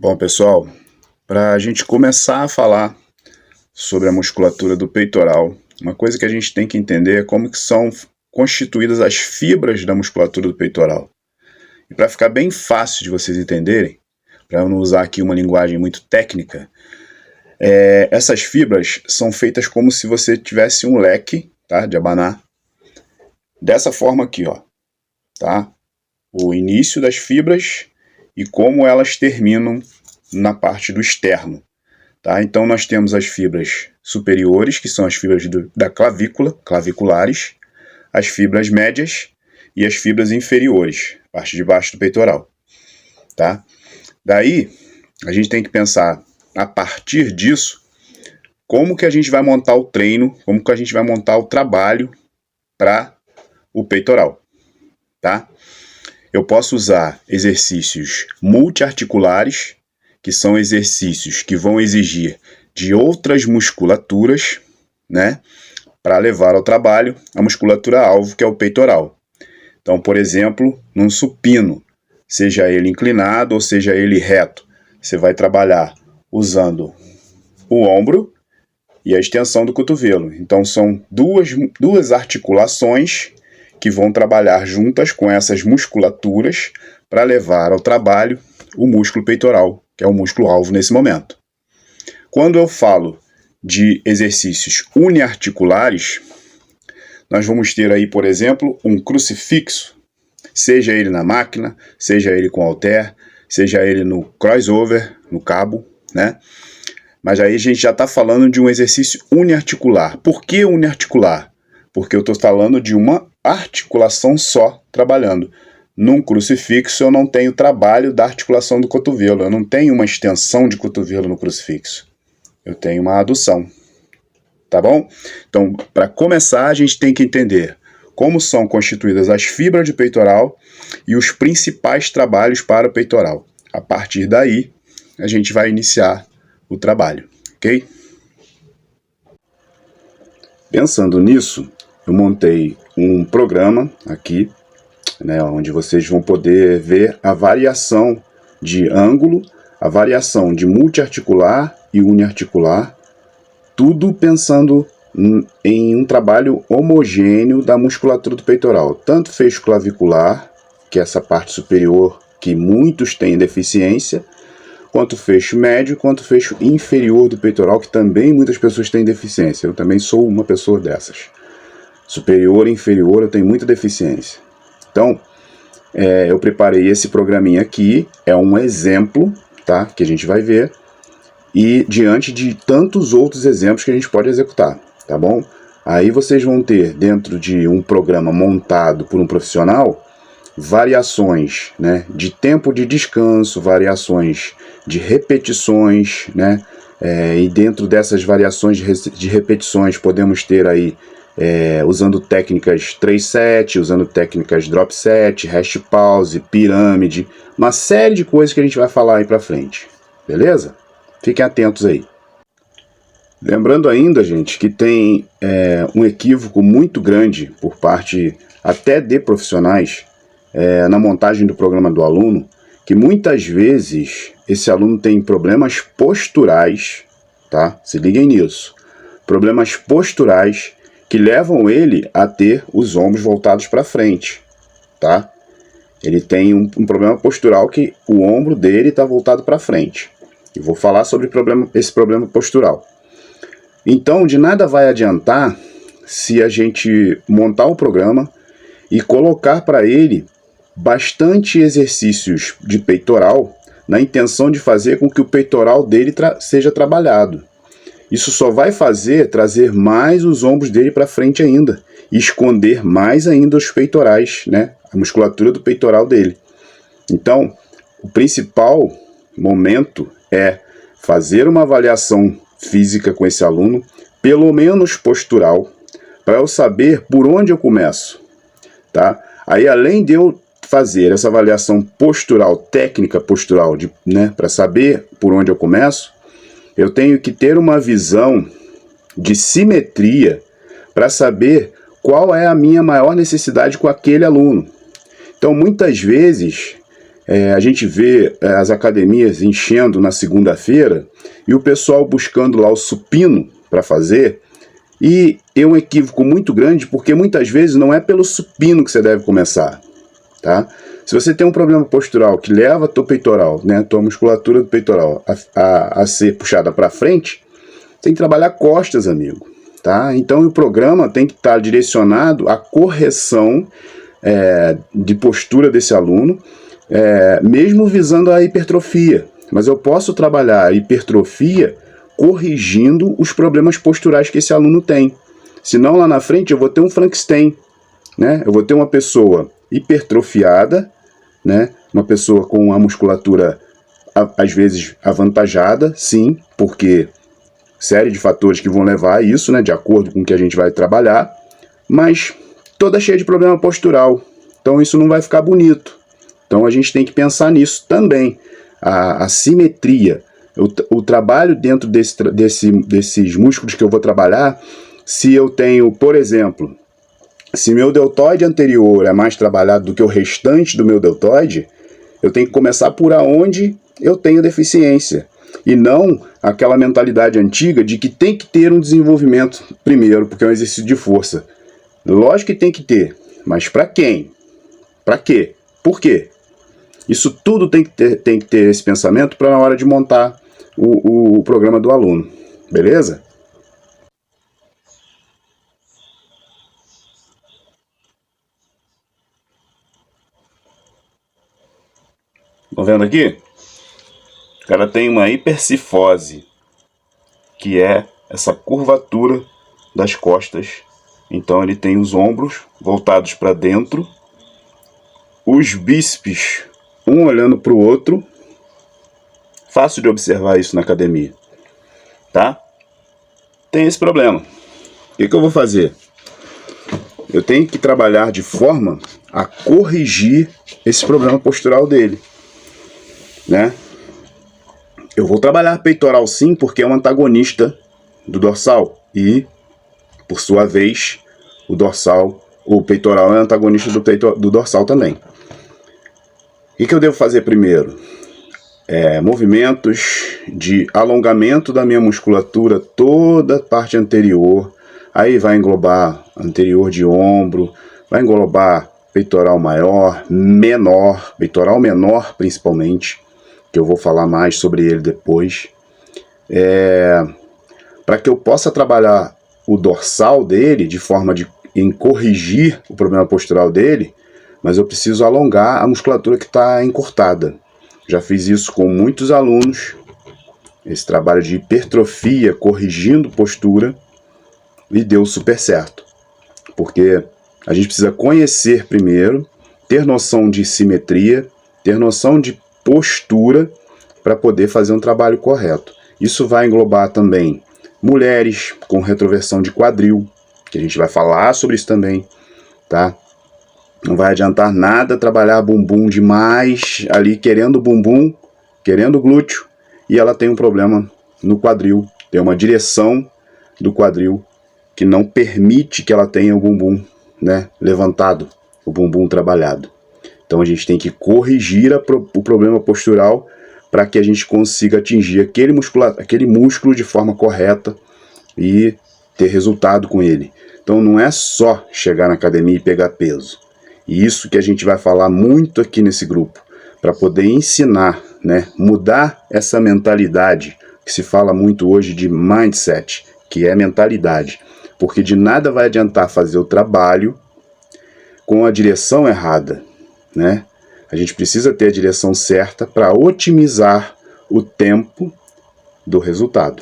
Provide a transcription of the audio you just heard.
Bom, pessoal, para a gente começar a falar sobre a musculatura do peitoral, uma coisa que a gente tem que entender é como que são constituídas as fibras da musculatura do peitoral. E para ficar bem fácil de vocês entenderem, para eu não usar aqui uma linguagem muito técnica, essas fibras são feitas como se você tivesse um leque, tá, de abanar, dessa forma aqui, ó, tá? O início das fibras e como elas terminam na parte do externo. Tá? Então nós temos as fibras superiores, que são as fibras da clavícula, claviculares, as fibras médias e as fibras inferiores, parte de baixo do peitoral. Tá? Daí a gente tem que pensar, a partir disso, como que a gente vai montar o treino, como que a gente vai montar o trabalho para o peitoral. Tá? Eu posso usar exercícios multiarticulares, que são exercícios que vão exigir de outras musculaturas, né, para levar ao trabalho a musculatura-alvo, que é o peitoral. Então, por exemplo, num supino, seja ele inclinado ou seja ele reto, você vai trabalhar usando o ombro e a extensão do cotovelo. Então, são duas articulações que vão trabalhar juntas com essas musculaturas para levar ao trabalho o músculo peitoral, que é o músculo-alvo nesse momento. Quando eu falo de exercícios uniarticulares, nós vamos ter aí, por exemplo, um crucifixo, seja ele na máquina, seja ele com halter, seja ele no crossover, no cabo, né? Mas aí a gente já está falando de um exercício uniarticular. Por que uniarticular? Porque eu estou falando de uma articulação só trabalhando. Num crucifixo eu não tenho trabalho da articulação do cotovelo, eu não tenho uma extensão de cotovelo no crucifixo, eu tenho uma adução, tá bom? Então, para começar, a gente tem que entender como são constituídas as fibras de peitoral e os principais trabalhos para o peitoral. A partir daí, a gente vai iniciar o trabalho, ok? Pensando nisso, eu montei um programa aqui, né, onde vocês vão poder ver a variação de ângulo, a variação de multiarticular e uniarticular, tudo pensando em um trabalho homogêneo da musculatura do peitoral, tanto fecho clavicular, que é essa parte superior que muitos têm deficiência, quanto fecho médio, quanto fecho inferior do peitoral, que também muitas pessoas têm deficiência. Eu também sou uma pessoa dessas. Superior e inferior eu tenho muita deficiência. Então, eu preparei esse programinha aqui, é um exemplo, tá, que a gente vai ver, e diante de tantos outros exemplos que a gente pode executar, tá bom? Aí vocês vão ter, dentro de um programa montado por um profissional, variações, né, de tempo de descanso, variações de repetições, né, e dentro dessas variações de repetições podemos ter aí usando técnicas 3-7, usando técnicas drop set, rest pause, pirâmide, uma série de coisas que a gente vai falar aí pra frente, beleza? Fiquem atentos aí. Lembrando ainda, gente, que tem um equívoco muito grande por parte até de profissionais na montagem do programa do aluno, que muitas vezes esse aluno tem problemas posturais, tá? Se liguem nisso. Problemas posturais que levam ele a ter os ombros voltados para frente, tá? Ele tem um problema postural que o ombro dele está voltado para frente. Eu vou falar sobre esse problema postural. Então, de nada vai adiantar se a gente montar o programa e colocar para ele bastante exercícios de peitoral na intenção de fazer com que o peitoral dele seja trabalhado. Isso só vai trazer mais os ombros dele para frente ainda, e esconder mais ainda os peitorais, né? A musculatura do peitoral dele. Então, o principal momento é fazer uma avaliação física com esse aluno, pelo menos postural, para eu saber por onde eu começo, tá? Aí, além de eu fazer essa avaliação postural, técnica postural, né, para saber por onde eu começo, eu tenho que ter uma visão de simetria para saber qual é a minha maior necessidade com aquele aluno. Então, muitas vezes, A gente vê as academias enchendo na segunda-feira e o pessoal buscando lá o supino para fazer, e é um equívoco muito grande, porque muitas vezes não é pelo supino que você deve começar, tá? Se você tem um problema postural que leva a tua peitoral, né, a tua musculatura do peitoral a ser puxada para frente, tem que trabalhar costas, amigo, tá? Então o programa tem que estar direcionado à correção de postura desse aluno, mesmo visando a hipertrofia. Mas eu posso trabalhar a hipertrofia corrigindo os problemas posturais que esse aluno tem. Senão lá na frente eu vou ter um Frankenstein, né? Eu vou ter uma pessoa hipertrofiada, né? Uma pessoa com a musculatura às vezes avantajada, sim, porque série de fatores que vão levar a isso, né? De acordo com o que a gente vai trabalhar, mas toda cheia de problema postural. Então isso não vai ficar bonito. Então a gente tem que pensar nisso também. A simetria, o trabalho dentro desses músculos que eu vou trabalhar. Se eu tenho, por exemplo, se meu deltoide anterior é mais trabalhado do que o restante do meu deltoide, eu tenho que começar por onde eu tenho deficiência. E não aquela mentalidade antiga de que tem que ter um desenvolvimento primeiro, porque é um exercício de força. Lógico que tem que ter, mas para quem? Para quê? Por quê? Isso tudo tem que ter esse pensamento para na hora de montar o programa do aluno. Beleza? Estão vendo aqui? O cara tem uma hipercifose, que é essa curvatura das costas. Então ele tem os ombros voltados para dentro, os bíceps um olhando para o outro. Fácil de observar isso na academia, tá? Tem esse problema. O que eu vou fazer? Eu tenho que trabalhar de forma a corrigir esse problema postural dele, né? Eu vou trabalhar peitoral sim, porque é um antagonista do dorsal, e por sua vez o peitoral é antagonista do dorsal também. O que eu devo fazer primeiro? Movimentos de alongamento da minha musculatura, toda a parte anterior. Aí vai englobar anterior de ombro, vai englobar peitoral maior, menor, peitoral menor principalmente, que eu vou falar mais sobre ele depois. Para que eu possa trabalhar o dorsal dele de forma em corrigir o problema postural dele, mas eu preciso alongar a musculatura que está encurtada. Já fiz isso com muitos alunos, esse trabalho de hipertrofia, corrigindo postura, e deu super certo. Porque a gente precisa conhecer primeiro, ter noção de simetria, ter noção de postura, para poder fazer um trabalho correto. Isso vai englobar também mulheres com retroversão de quadril, que a gente vai falar sobre isso também, tá? Não vai adiantar nada trabalhar bumbum demais, ali querendo bumbum, querendo glúteo, e ela tem um problema no quadril, tem uma direção do quadril que não permite que ela tenha o bumbum, né, levantado, o bumbum trabalhado. Então a gente tem que corrigir o problema postural para que a gente consiga atingir aquele músculo de forma correta e ter resultado com ele. Então não é só chegar na academia e pegar peso. E isso que a gente vai falar muito aqui nesse grupo, para poder ensinar, né, mudar essa mentalidade, que se fala muito hoje de mindset, que é mentalidade. Porque de nada vai adiantar fazer o trabalho com a direção errada, né? A gente precisa ter a direção certa para otimizar o tempo do resultado.